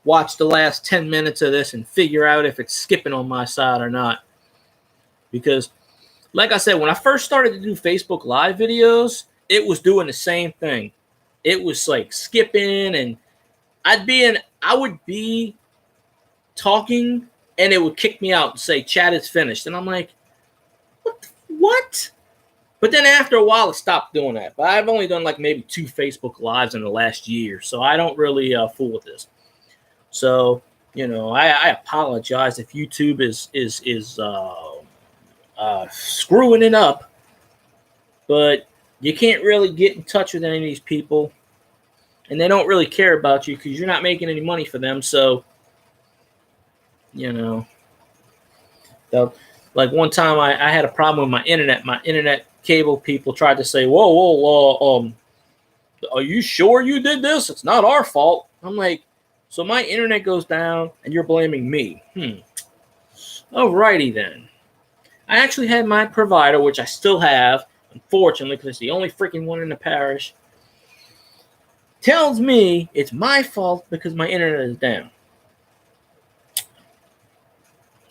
watch the last 10 minutes of this and figure out if it's skipping on my side or not. Because, like I said, when I first started to do Facebook Live videos, it was doing the same thing. It was like skipping, and I would be talking, and it would kick me out and say chat is finished, and I'm like, what? But then after a while, it stopped doing that. But I've only done like maybe 2 Facebook Lives in the last year, so I don't really fool with this. So, you know, I apologize if YouTube is screwing it up, but you can't really get in touch with any of these people, and they don't really care about you because you're not making any money for them. So, you know, like one time I had a problem with my internet. My internet cable people tried to say, whoa, are you sure you did this? It's not our fault. I'm like, so my internet goes down and you're blaming me. Alrighty then. I actually had my provider, which I still have, unfortunately, because it's the only freaking one in the parish, tells me it's my fault because my internet is down.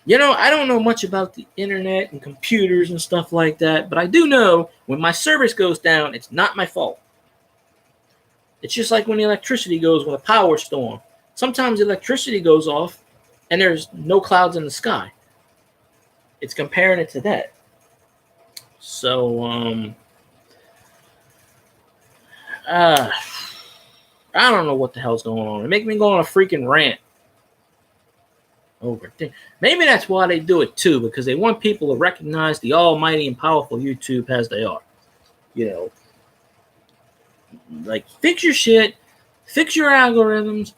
You know, I don't know much about the internet and computers and stuff like that, but I do know when my service goes down, it's not my fault. It's just like when the electricity goes with a power storm. Sometimes the electricity goes off and there's no clouds in the sky. It's comparing it to that. So, I don't know what the hell's going on. It makes me go on a freaking rant over things. Maybe that's why they do it too, because they want people to recognize the almighty and powerful YouTube as they are. You know, like, fix your shit, fix your algorithms,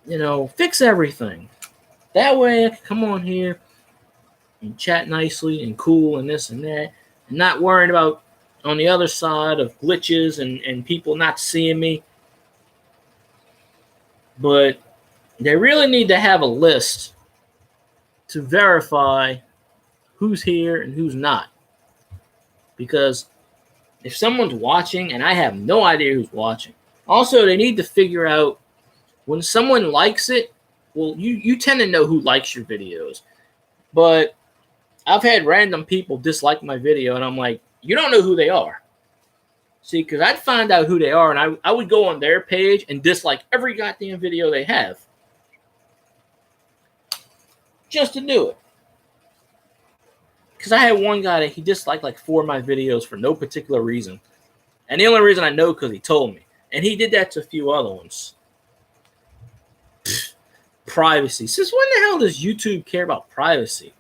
you know, fix everything. That way I can come on here and chat nicely and cool and this and that, and not worrying about, on the other side of glitches and people not seeing me. But they really need to have a list to verify who's here and who's not. Because if someone's watching and I have no idea who's watching, also they need to figure out when someone likes it. Well, you tend to know who likes your videos. But I've had random people dislike my video, and I'm like, you don't know who they are. See, because I'd find out who they are, and I would go on their page and dislike every goddamn video they have. Just to do it. Because I had one guy that he disliked like 4 of my videos for no particular reason. And the only reason I know because he told me. And he did that to a few other ones. Privacy. Since when the hell does YouTube care about privacy?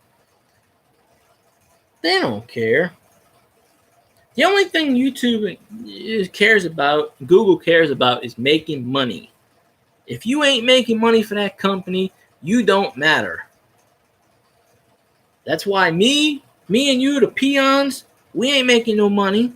They don't care. The only thing YouTube cares about, Google cares about, is making money. If you ain't making money for that company, you don't matter. That's why me and you, the peons, we ain't making no money.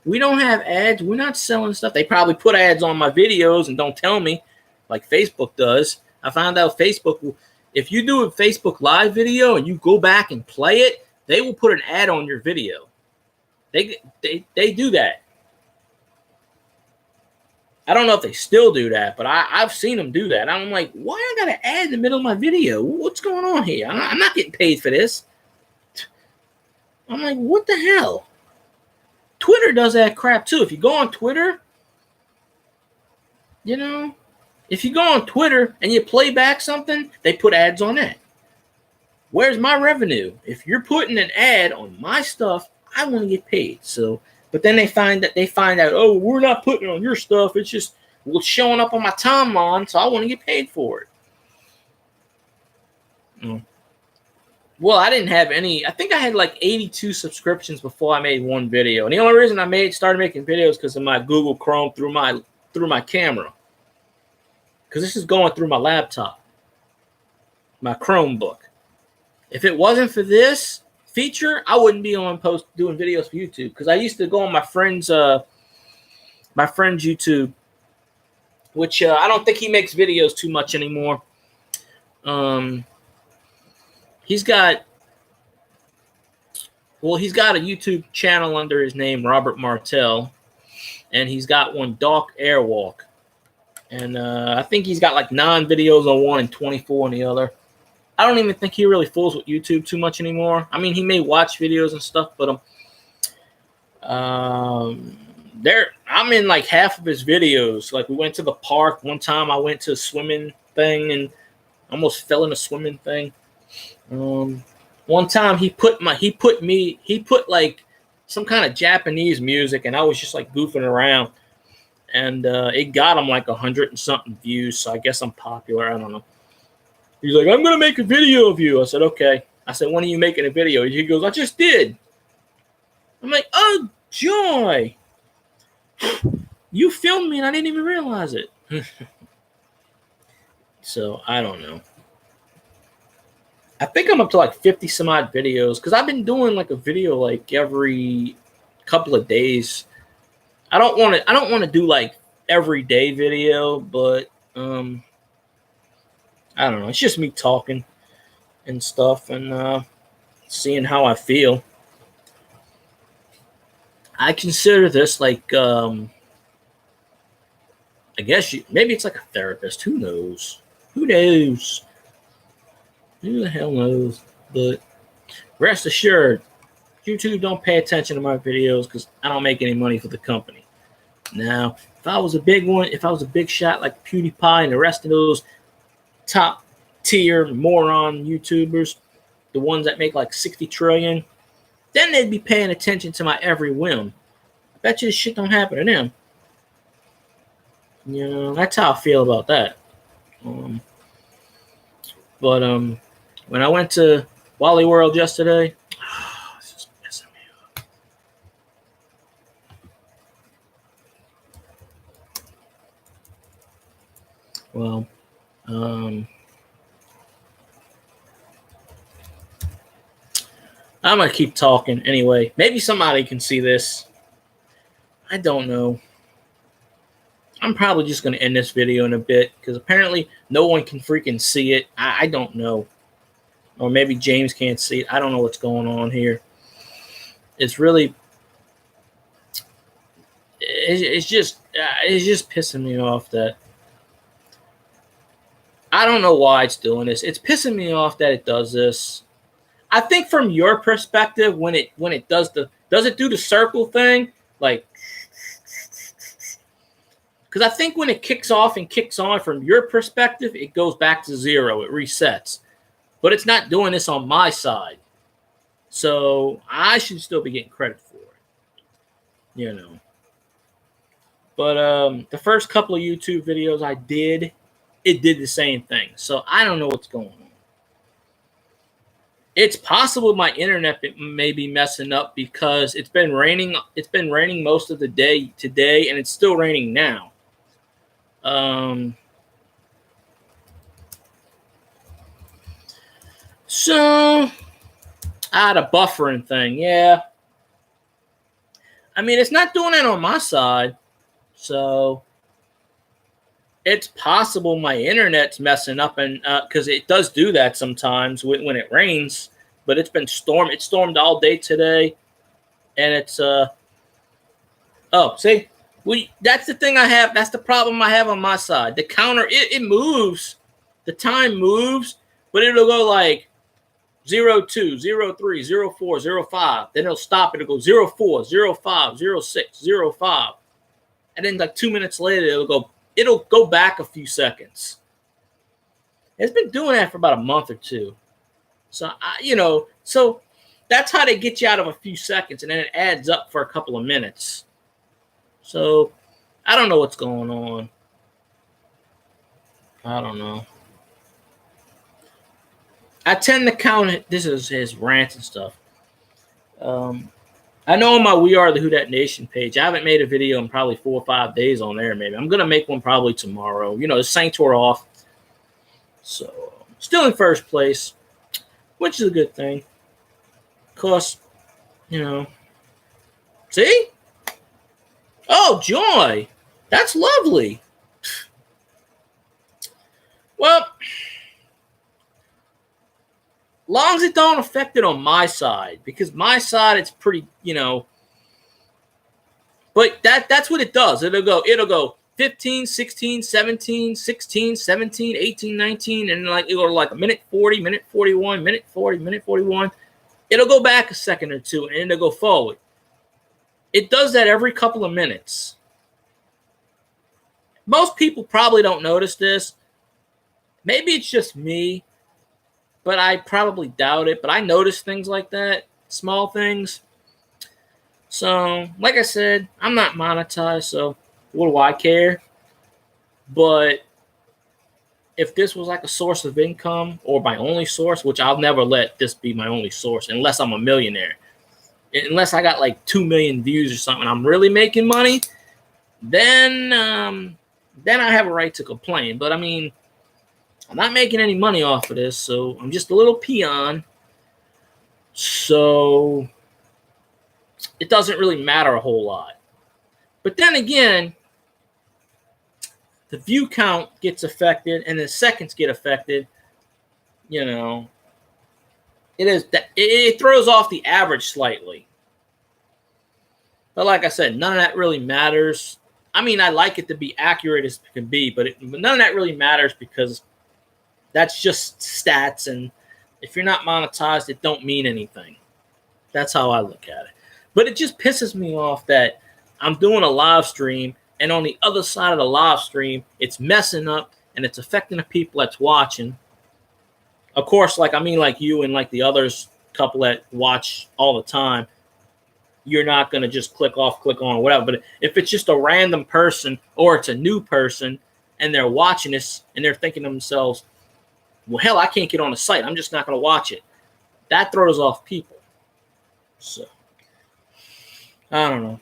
We don't have ads. We're not selling stuff. They probably put ads on my videos and don't tell me, like Facebook does. I found out Facebook, if you do a Facebook Live video and you go back and play it, they will put an ad on your video. They do that. I don't know if they still do that, but I've seen them do that. I'm like, why I got an ad in the middle of my video? What's going on here? I'm not getting paid for this. I'm like, what the hell? Twitter does that crap too. If you go on Twitter, if you go on Twitter and you play back something, they put ads on that. Where's my revenue? If you're putting an ad on my stuff, I want to get paid. So, but then they find out, oh, we're not putting it on your stuff. It's just showing up on my timeline, so I want to get paid for it. Well, I didn't have any. I think I had like 82 subscriptions before I made one video. And the only reason I started making videos because of my Google Chrome through my camera. Because this is going through my laptop, my Chromebook. If it wasn't for this feature, I wouldn't be on doing videos for YouTube. Because I used to go on my friend's YouTube, which I don't think he makes videos too much anymore. He's got a YouTube channel under his name, Robert Martell, and he's got one, Dark Airwalk. And I think he's got like 9 videos on one and 24 on the other. I don't even think he really fools with YouTube too much anymore. I mean, he may watch videos and stuff, but I'm in like half of his videos. Like we went to the park one time. I went to a swimming thing and almost fell in a swimming thing. One time he put like some kind of Japanese music, and I was just like goofing around, and it got him like 100 and something views. So I guess I'm popular. I don't know. He's like, I'm gonna make a video of you. I said, okay. I said, when are you making a video? He goes, I just did. I'm like, oh joy! You filmed me and I didn't even realize it. So I don't know. I think I'm up to like 50 some odd videos because I've been doing like a video like every couple of days. I don't want to do like every day video, but I don't know. It's just me talking and stuff and seeing how I feel. I consider this like I guess maybe it's like a therapist. Who knows? Who knows? Who the hell knows? But rest assured, YouTube don't pay attention to my videos because I don't make any money for the company. Now, if I was a big one, if I was a big shot like PewDiePie and the rest of those top tier moron YouTubers, the ones that make like 60 trillion, then they'd be paying attention to my every whim. I bet you this shit don't happen to them. That's how I feel about that. But when I went to Wally World yesterday, it's just messing me up. Well, I'm gonna keep talking anyway. Maybe somebody can see this. I don't know. I'm probably just going to end this video in a bit because apparently no one can freaking see it. I don't know. Or maybe James can't see it. I don't know what's going on here. It's really, it's just pissing me off that I don't know why it's doing this. It's pissing me off that it does this. I think from your perspective, when it does it do the circle thing? Like, because I think when it kicks off and kicks on from your perspective, it goes back to 0. It resets. But it's not doing this on my side. So I should still be getting credit for it. You know. But the first couple of YouTube videos I did, it did the same thing. So I don't know what's going on. It's possible my internet may be messing up because it's been raining. It's been raining most of the day today, and it's still raining now. So I had a buffering thing. Yeah. I mean, it's not doing it on my side. So it's possible my internet's messing up, and because it does do that sometimes when it rains. But it's been storm. It stormed all day today, and it's oh, see, that's the thing I have. That's the problem I have on my side. The counter it moves, the time moves, but it'll go like 02, 03, 04, 05. Then it'll stop. It'll go 04, 05, 06, 05, and then like 2 minutes later it'll go back a few seconds. It's been doing that for about a month or two. So, so that's how they get you out of a few seconds, and then it adds up for a couple of minutes. So I don't know what's going on. I don't know. I tend to count it. This is his rants and stuff. I know on my We Are the Who Dat Nation page, I haven't made a video in probably 4 or 5 days on there, maybe. I'm going to make one probably tomorrow. The Saints were off. So, still in first place, which is a good thing. Of course, see? Oh, joy. That's lovely. Well, long as it don't affect it on my side, because my side it's pretty, but that's what it does. It'll go 15, 16, 17, 16, 17, 18, 19, and it'll go like a minute 40, minute 41, minute 40, minute 41. It'll go back a second or two, and it'll go forward. It does that every couple of minutes. Most people probably don't notice this. Maybe it's just me, but I probably doubt it. But I notice things like that, small things. So, like I said, I'm not monetized, so what do I care? But if this was like a source of income or my only source, which I'll never let this be my only source unless I'm a millionaire. Unless I got like 2 million views or something, I'm really making money, then I have a right to complain. But I mean, I'm not making any money off of this, so I'm just a little peon. So it doesn't really matter a whole lot. But then again, the view count gets affected and the seconds get affected. It throws off the average slightly. But like I said, none of that really matters. I mean, I like it to be accurate as it can be, but none of that really matters because that's just stats. And if you're not monetized, it don't mean anything. That's how I look at it. But it just pisses me off that I'm doing a live stream, and on the other side of the live stream, it's messing up and it's affecting the people that's watching. Of course, like you and like the others couple that watch all the time, you're not going to just click off, click on, or whatever. But if it's just a random person or it's a new person and they're watching this and they're thinking to themselves, well, hell, I can't get on the site. I'm just not going to watch it. That throws off people. So, I don't know.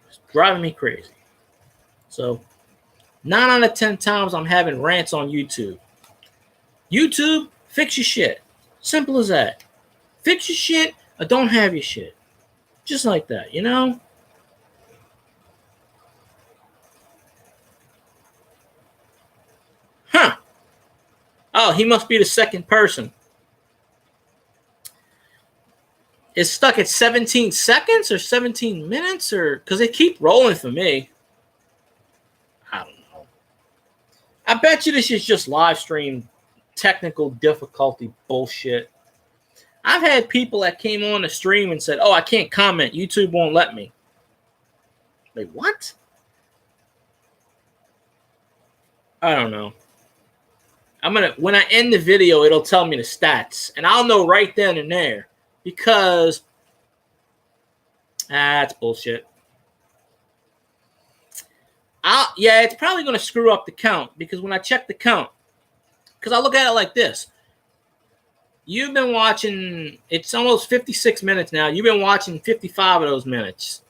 It's driving me crazy. So, 9 out of 10 times I'm having rants on YouTube. YouTube, fix your shit. Simple as that. Fix your shit or don't have your shit. Just like that, Oh, he must be the second person. It's stuck at 17 seconds or 17 minutes, or because they keep rolling for me. I don't know. I bet you this is just live stream technical difficulty bullshit. I've had people that came on the stream and said, "Oh, I can't comment. YouTube won't let me." Like, what? I don't know. When I end the video, it'll tell me the stats, and I'll know right then and there, because that's bullshit. Yeah, it's probably going to screw up the count, because when I check the count, because I look at it like this. You've been watching, it's almost 56 minutes now. You've been watching 55 of those minutes.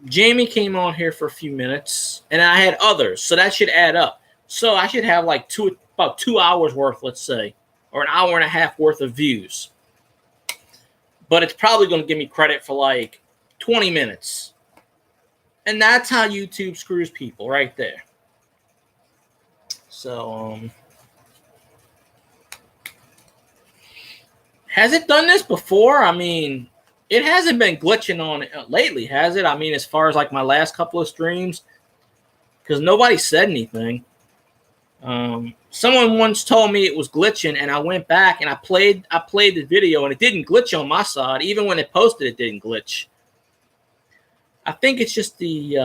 Jamie came on here for a few minutes, and I had others, so that should add up. So I should have like about 2 hours worth, let's say, or an hour and a half worth of views. But it's probably going to give me credit for like 20 minutes. And that's how YouTube screws people right there. So, has it done this before? I mean, it hasn't been glitching on it lately, has it? I mean, as far as like my last couple of streams, because nobody said anything. Someone once told me it was glitching, and I went back and I played the video, and it didn't glitch on my side. Even when it posted, it didn't glitch. I think it's just the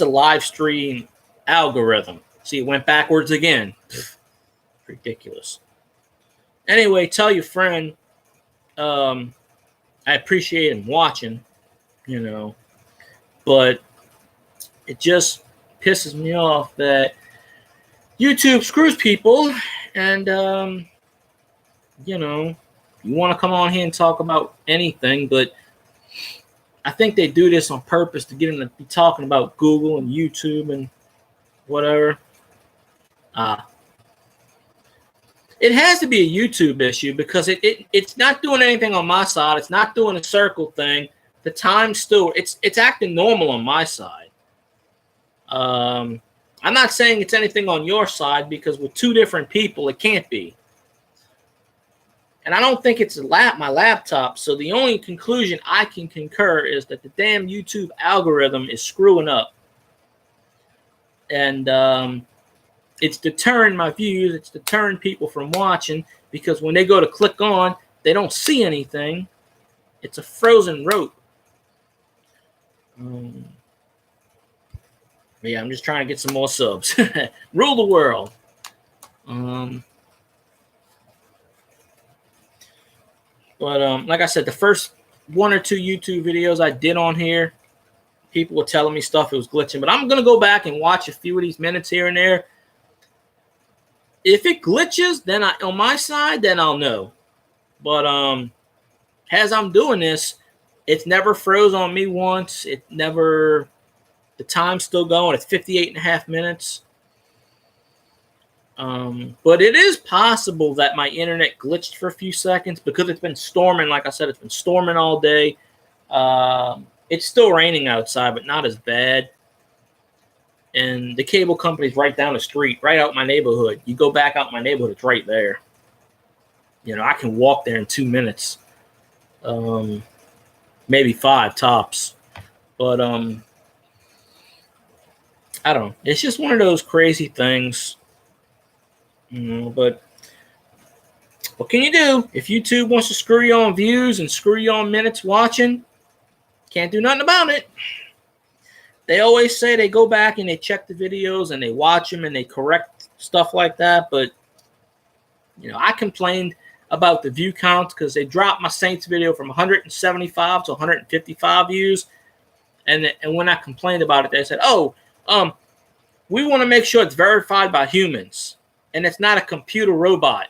live stream algorithm. See, it went backwards again. Ridiculous. Anyway, tell your friend. I appreciate him watching, but it just pisses me off that YouTube screws people, and you want to come on here and talk about anything, but I think they do this on purpose to get them to be talking about Google and YouTube and whatever. It has to be a YouTube issue, because it's not doing anything on my side. It's not doing a circle thing. The time's still it's acting normal on my side. I'm not saying it's anything on your side, because with two different people, it can't be. And I don't think it's my laptop. So the only conclusion I can concur is that the damn YouTube algorithm is screwing up. And it's deterring my views. It's deterring people from watching, because when they go to click on, they don't see anything. It's a frozen rope. Yeah, I'm just trying to get some more subs. Rule the world. But like I said, the first 1 or 2 YouTube videos I did on here, people were telling me stuff, it was glitching. But I'm going to go back and watch a few of these minutes here and there. If it glitches, then on my side, then I'll know. But as I'm doing this, it's never froze on me once. It never, the time's still going. It's 58.5 minutes. But it is possible that my internet glitched for a few seconds, because it's been storming. Like I said, it's been storming all day. It's still raining outside, but not as bad. And the cable company's right down the street, right out my neighborhood. You go back out my neighborhood, it's right there. I can walk there in 2 minutes. Maybe 5 tops. But I don't know. It's just one of those crazy things. But what can you do? If YouTube wants to screw you on views and screw you on minutes watching, can't do nothing about it. They always say they go back and they check the videos and they watch them and they correct stuff like that. But, I complained about the view count, because they dropped my Saints video from 175 to 155 views. And when I complained about it, they said, we want to make sure it's verified by humans and it's not a computer robot.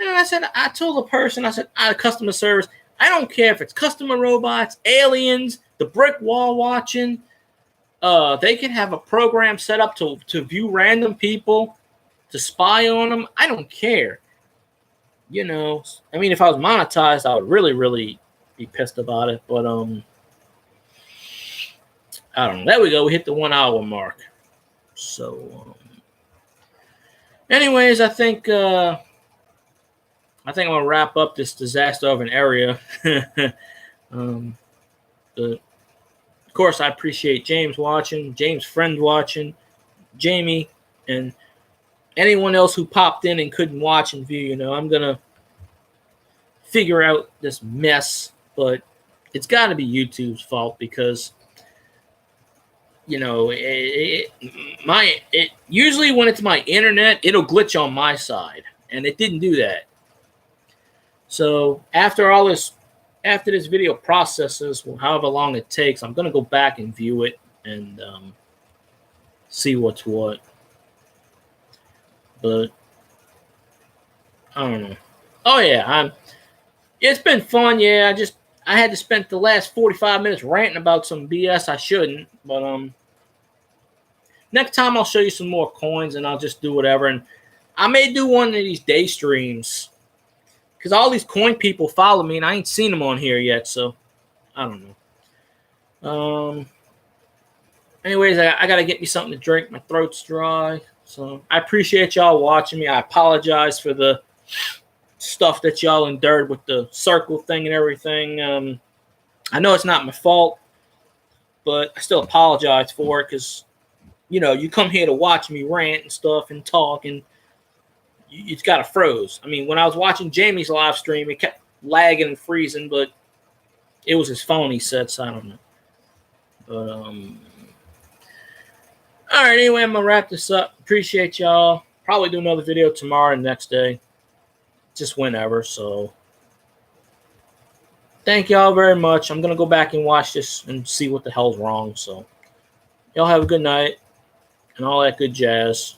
And I told the person, customer service, I don't care if it's customer robots, aliens, the brick wall watching. They can have a program set up to view random people, to spy on them. I don't care. If I was monetized, I would really, really be pissed about it. But I don't know. There we go. We hit the 1 hour mark. So, anyways, I think I'm gonna wrap up this disaster of an area. Of course, I appreciate James watching, James' friend watching, Jamie, and anyone else who popped in and couldn't watch and view. I'm gonna figure out this mess, but it's got to be YouTube's fault because usually when it's my internet, it'll glitch on my side, and it didn't do that. So after this video processes, however long it takes, I'm gonna go back and view it and see what's what. But I don't know. Oh yeah, it's been fun. Yeah, I had to spend the last 45 minutes ranting about some BS I shouldn't. But next time I'll show you some more coins and I'll just do whatever. And I may do one of these day streams because all these coin people follow me and I ain't seen them on here yet. So I don't know. Anyways, I got to get me something to drink. My throat's dry. So I appreciate y'all watching me. I apologize for the stuff that y'all endured with the circle thing and everything. I know it's not my fault, but I still apologize for it because, you come here to watch me rant and stuff and talk, and it's got to froze. I mean, when I was watching Jamie's live stream, it kept lagging and freezing, but it was his phone, he said, so I don't know. But, all right, anyway, I'm going to wrap this up. Appreciate y'all. Probably do another video tomorrow and next day. Just whenever, so thank y'all very much. I'm going to go back and watch this and see what the hell's wrong. So y'all have a good night and all that good jazz.